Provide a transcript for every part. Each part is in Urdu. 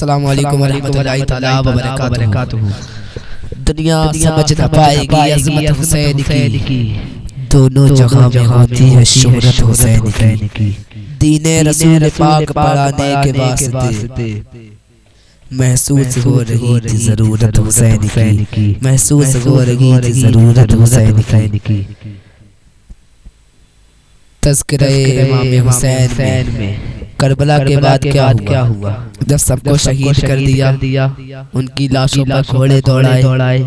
السلام علیکم ورحمۃ اللہ تعالی وبرکاتہ۔ دنیا سمجھ نہ پائے گی عظمت حسین کی، دونوں جگہ میں ہوتی ہے شہرت حسین کی۔ دین رسول پاک پڑھانے کے واسطے محسوس ہو رہی تھی ضرورت حسین کی، محسوس ہو رہی تھی ضرورت حسین کی۔ تذکرہ امام حسین میں کربلا کے بعد کیا ہوا؟ جب سب کو شہید کر دیا، ان کی لاشوں پر گھوڑے دوڑائے،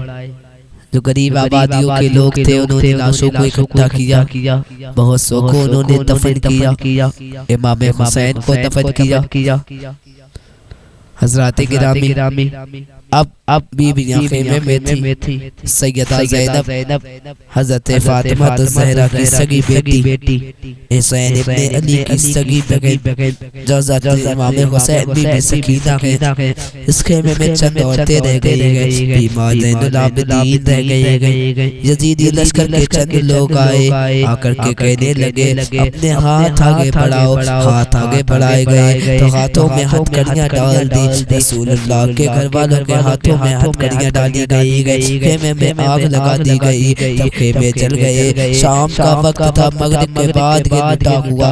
جو غریب آبادیوں کے لوگ تھے انہوں نے لاشوں کو اکٹھا کیا، بہت سو کو انہوں نے دفن کیا، امام حسین کو دفن کیا۔ حضرات گرامی، اب بیویاں خیمے میں تھی، سیدہ زینب حضرت فاطمہ الزہرا کی سگی بیٹی، حسین ابن علی کی سگی بہن، جو حضرت امام حسین بی بی سکینہ ہے، اس خیمے میں چند عورتیں رہ گئی، بیمار زین العابدین رہ گئی۔ یزیدی لشکر کے چند لوگ آئے، آ کر کے کہنے لگے اپنے ہاتھ آگے بڑھاؤ، ہاتھ آگے بڑھائے گئے تو ہاتھوں میں ہتھکڑیاں ڈال دی۔ رسول اللہ کے گھر والوں کے ہاتھوں میں ہتھکڑیاں ڈالی گئی، خیمے میں آگ لگا دی گئی، جب خیمے جل گئے۔ شام کا وقت تھا، مغرب کے بعد یہ لٹا ہوا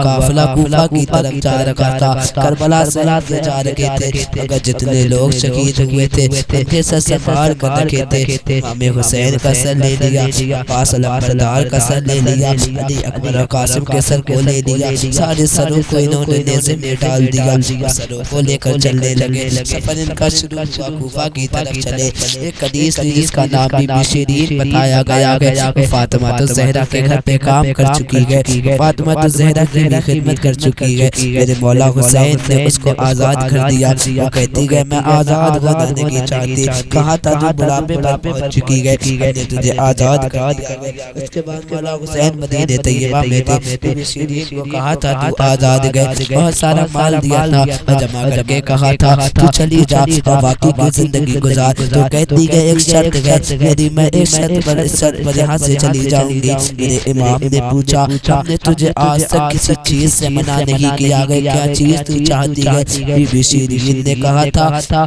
قافلہ کوفہ کی طرف جا رہا تھا، کربلا سے جا رہے تھے، مگر جتنے لوگ شہید ہوئے تھے ان کے سر سنبھال کر رکھے تھے۔ امام حسین کا سر لے لیا، عباس علمبردار کا سر لے لیا، علی اکبر اور قاسم کے سر کو لے لیا، سارے سروں کو انہوں نے نیزے میں ڈال دیا، سروں کو لے کر چلنے لگے۔ سفر ان کا شروع ہوا، کوفہ کی طرف چلے۔ ایک حدیث جس کا نام بی بی شیرین بتایا گیا ہے، فاطمہ الزہرا کے گھر پہ کام کر چکی ہے، فاطمہ الزہرا کی بھی خدمت کر چکی ہے۔ میرے مولا حسین نے اس کو آزاد کر دیا، وہ کہتی ہے میں آزاد ہونا نہیں چاہتی، کہا تھا جو بڑھاپے پر پہنچ چکی ہے ہم نے تجھے آزاد کر دیا۔ اس کے بعد مولا حسین مدینہ طیبہ میں تھے، بی بی شیرین کو کہا تھا تو آزاد گئے، بہت سارا مال دیا تھا اور جمع کر کے کہا تھا تو چلی جا اور باقی کی زندگی گزار۔ تو کہتی ہے ایک شرط ہے میری، میں ایک شرط پر یہاں سے چلی جاؤں گی۔ میرے امام نے پوچھا ہم نے تجھے آج تک کسی چیز سے منع نہیں کیا گیا، کیا چیز تو چاہتی ہے؟ بی بی شیرین نے کہا تھا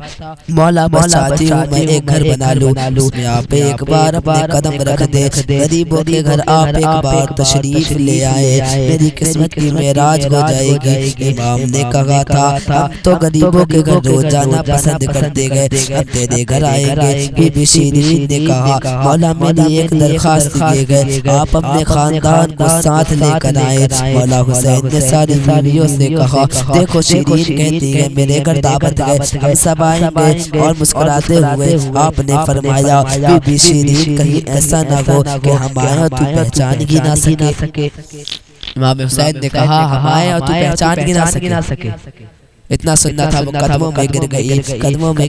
مولا میں چاہتی ہوں میں ایک گھر بنا لوں، اس میں آپ ایک بار اپنے قدم رکھ دے، غریبوں کے گھر آپ ایک بار تشریف لے آئے، میری قسمت کی معراج ہو جائے گی۔ امام نے کہا تھا ہم تو غریبوں کے گھر روز جانا پسند کرتے گئے، اب تیرے گھر آئیں گے۔ بی بی شیرین نے کہا مولا میری ایک درخواست دیے گئے، آپ اپنے خاندان کو ساتھ لے کر آئے۔ مولا حسین نے ساری بیویوں سے کہا دیکھو شیرین کہتی ہے میرے گھر دعوت ہے، ہم سب آئیں گے، اور مسکراتے ہوئے آپ نے فرمایا بی بی شیرین کہیں ایسا نہ ہو کہ ہم آئیں اور تو پہچان ہی نہ سکے۔ امام حسین نے کہا ہم آئیں اور تو پہچان ہی نہ سکے۔ اتنا سننا تھا وہ قدموں میں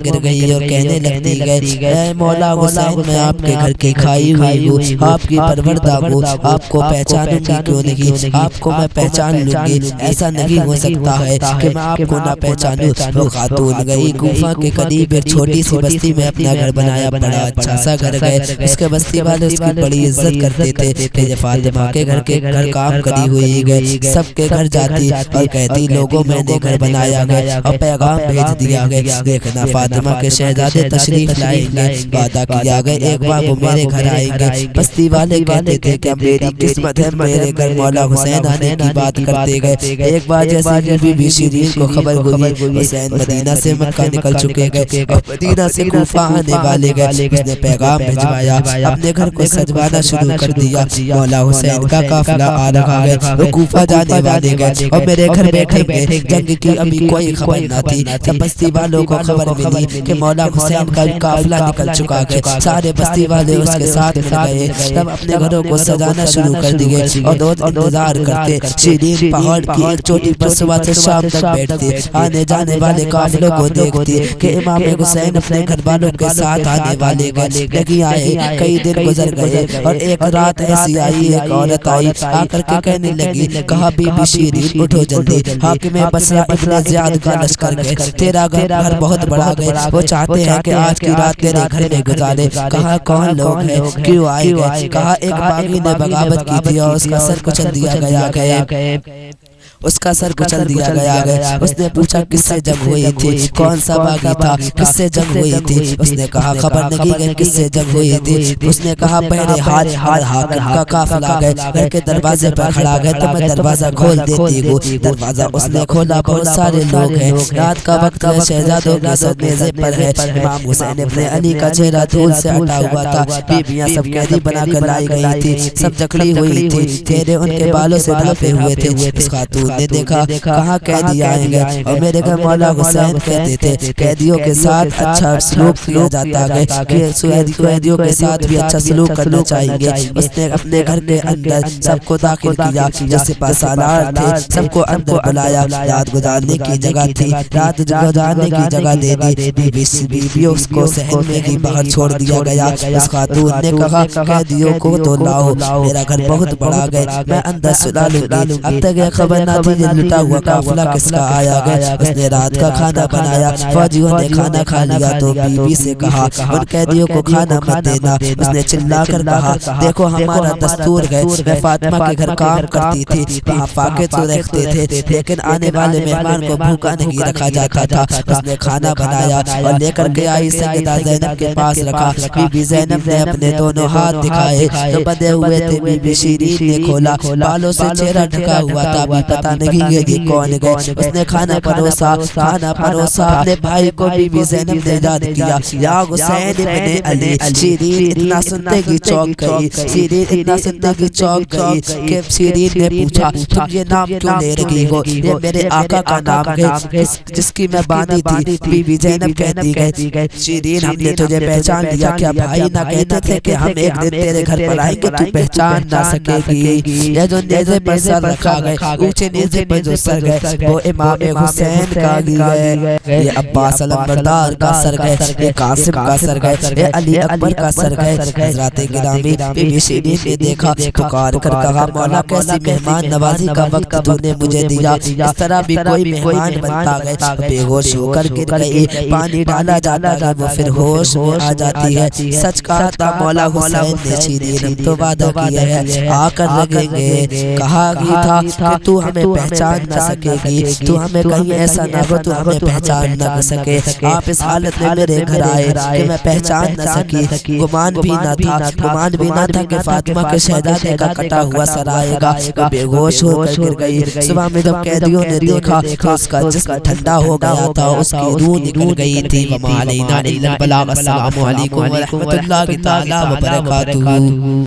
گر گئی اور کہنے لگتی ہے اے مولا حسین میں آپ کے گھر کی کھائی ہوئی ہوں، آپ کی پروردہ ہوں، آپ کو پہچانوں گی کیوں نہیں، آپ کو میں پہچان لوں گی، ایسا نہیں ہو سکتا ہے کہ میں آپ کو نہ پہچانوں۔ وہ خاتون گئی کوفہ کے قریب ایک چھوٹی سی بستی میں اپنا گھر بنایا، بڑا اچھا سا گھر ہے، اس کے بستی والے اس کی بڑی عزت کرتے تھے کہ یہ فاطمہ کے گھر کام کری ہوئی گئی، سب کے گھر جاتی اور کہتی لوگوں میں نے گھر بنایا اور پیغام بھیج دیا گیا، دیکھنا فاطمہ کے شہزادے تشریف لائیں گے، وعدہ کیا گیا ایک بار وہ میرے گھر آئیں گے۔ بستی والے کہتے تھے کہ میری قسمت ہے میرے گھر مولا حسین آنے کی بات کرتے گئے۔ ایک بار جیسے بی بی شیرین کو خبر ہوئی حسین مدینہ سے مکہ نکل چکے گئے اور مدینہ سے کوفہ آنے والے گئے، اس نے پیغام بھجوایا، اپنے گھر کو سجوانا شروع کر دیا۔ مولا حسین کا قافلہ آ رہا ہے، وہ کوفہ جانے والے گئے اور میرے گھر بیٹھے گئے۔ جنگ کی ابھی کوئی خبر نہ تھی، جب بستی والوں کو خبر ملی کہ مولا حسین کا قافلہ نکل چکا ہے، سارے بستی والے اس کے ساتھ مل گئے، تب اپنے گھروں کو سجانا شروع کر دیے اور روز انتظار کرتے۔ شیرین پہاڑ کی ایک چوٹی پر صبح سے شام تک بیٹھتی، آنے جانے والے قافلوں کو دیکھتی کہ امام حسین اپنے گھر والوں کے ساتھ آنے والے گئے، لیکن آئے کئی دن گزر گئے اور ایک رات ایسی آئی، ایک عورت آئی، آ کر کے کہنے لگی کہا بی بی شیرین اٹھو جلدی، حاکم بصرہ ابن زیاد کا لشکر گئے، تیرا گھر بہت بڑا گئے، وہ چاہتے ہیں کہ آج کی رات تیرے گھر میں گزارے۔ کہا کون لوگ ہیں، کیوں آئے گئے؟ کہا ایک باغی نے بغاوت کی تھی اور اس کا سر کچل دیا گیا ہے۔ اس کا سر کچل دیا گیا۔ اس نے پوچھا کس سے جنگ ہوئی تھی، کون سا باغی تھا، کس سے جنگ ہوئی تھی؟ اس نے کہا خبر نہیں کہ کس سے جنگ ہوئی تھی۔ اس نے کہا پہلے حاکم کا قافلہ گئے، گھر کے دروازے پر کھڑا گئے تو میں دروازہ کھول دیتی ہوں۔ دروازہ اس نے کھولا، بہت سارے لوگ ہیں، رات کا وقت ہے، شہزادوں کے سب میزے پر ہے۔ امام حسین ابن علی کا چہرہ دھول سے اٹا ہوا تھا، بیویاں سب قیدی بنا کر لائی گئی تھی، سب جکڑی ہوئی تھی، چہرے ان کے بالوں سے ڈھانپے ہوئے تھے۔ اس خاتون نے دیکھا کہاں قیدی آئیں گے، اور میرے گھر مولا حسین کہتے تھے قیدیوں کے ساتھ اچھا سلوک کیا جاتا ہے، کہ قیدیوں کے ساتھ بھی اچھا سلوک کرنا چاہیے۔ اس نے اپنے گھر کے اندر سب کو داخل کیا، جو سپہ سالار تھے سب کو اندر بلایا، رات گزارنے کی جگہ تھی، رات گزارنے کی جگہ دے دی، بیویوں کو صحن میں ہی باہر چھوڑ دیا گیا۔ اس خاتون نے کہا قیدیوں کو تو لاؤ، میرا گھر بہت بڑا گئے، میں اندر سلا لوں گی۔ اب تک یہ خبر نہ تھی یہ لٹا ہوا قافلہ کس کا آیا گیا۔ اس نے رات کا کھانا بنایا، فوجیوں نے کھانا کھا لیا تو بیوی سے کہا ان قیدیوں کو کھانا مت دینا۔ اس نے چلا کر کہا دیکھو ہمارا دستور ہے، میں فاطمہ کے گھر کام کرتی تھی، وہاں پاکے تو رکھتے تھے، لیکن آنے والے مہمان کو بھوکا نہیں رکھا جاتا تھا۔ اس نے کھانا بنایا اور لے کر کے آئی سیدہ زینب کے پاس رکھا۔ بی بی زینب نے اپنے دونوں ہاتھ دکھائے جو بندھے ہوئے تھے، بی بی شیرین نے کھولا، بالوں سے چہرہ ڈھکا ہوا تھا، ابھی پتہ نہیں یہ کون گئے۔ اس نے کھانا پروسا، اپنے بھائی کو بی بی زینب نے یاد کیا، یا حسین ابن علی۔ شیرین اتنا سنتے ہی چونک گئی، کہ شیرین نے پوچھا تم یہ نام کیوں لے رہی ہو؟ یہ میرے آقا کا نام ہے جس کی میں بانی تھی۔ بی بی زینب کہتی ہے شیرین ہم نے تجھے پہچان لیا، کیا بھائی نہ کہتے تھے کہ ہم ایک دن تیرے گھر پر آئیں گے، تو پہچان نہ سکے گی؟ یہ جو نیزے پر سر رکھا گئے، اونچے نیزے پر جو سر گئے وہ امام حسین کا گئے، یہ عباس علمبردار کا سر گئے، یہ قاسم کا سر گئے، یہ علی اکبر کا سر گئے۔ حضرات گرامی بی بی شیرین نے دیکھا، پکار کر کہا مولا کیسی مہمان نوازی کا وقت تو نے مجھے دیا، اس طرح بھی کوئی مہمان بنتا گئے۔ بے ہوش ہو کر گر گئی، پانی ڈالا جاتا ہے وہ پھر ہوش میں آ جاتی ہے۔ سچ کہا تھا مولا حسین نے شیرین ہم تو وعدہ کیا ہے آ کر لگیں گے، کہا بھی تھا کہ تو ہمیں پہچان نہ سکے گی، تو ہمیں کہیں ایسا نہ ہو تو ہمیں پہچان نہ سکے۔ آپ اس حالت میں میرے گھر آئے کہ میں پہچان نہ سکی، گمان بھی نہ تھا کہ فاطمہ کے شہزادے کا کٹا ہوا سر آئے گا۔ وہ بے ہوش ہو کر گر گئی۔ صبح میں جب قیدیوں نے دیکھا کہ اس کا جسم ٹھنڈا ہو گیا تھا، اس کی روح نکل گئی تھی۔ وما علینا الا البلاغ۔ السلام علیکم ورحمۃ اللہ تعالی وبرکاتہ۔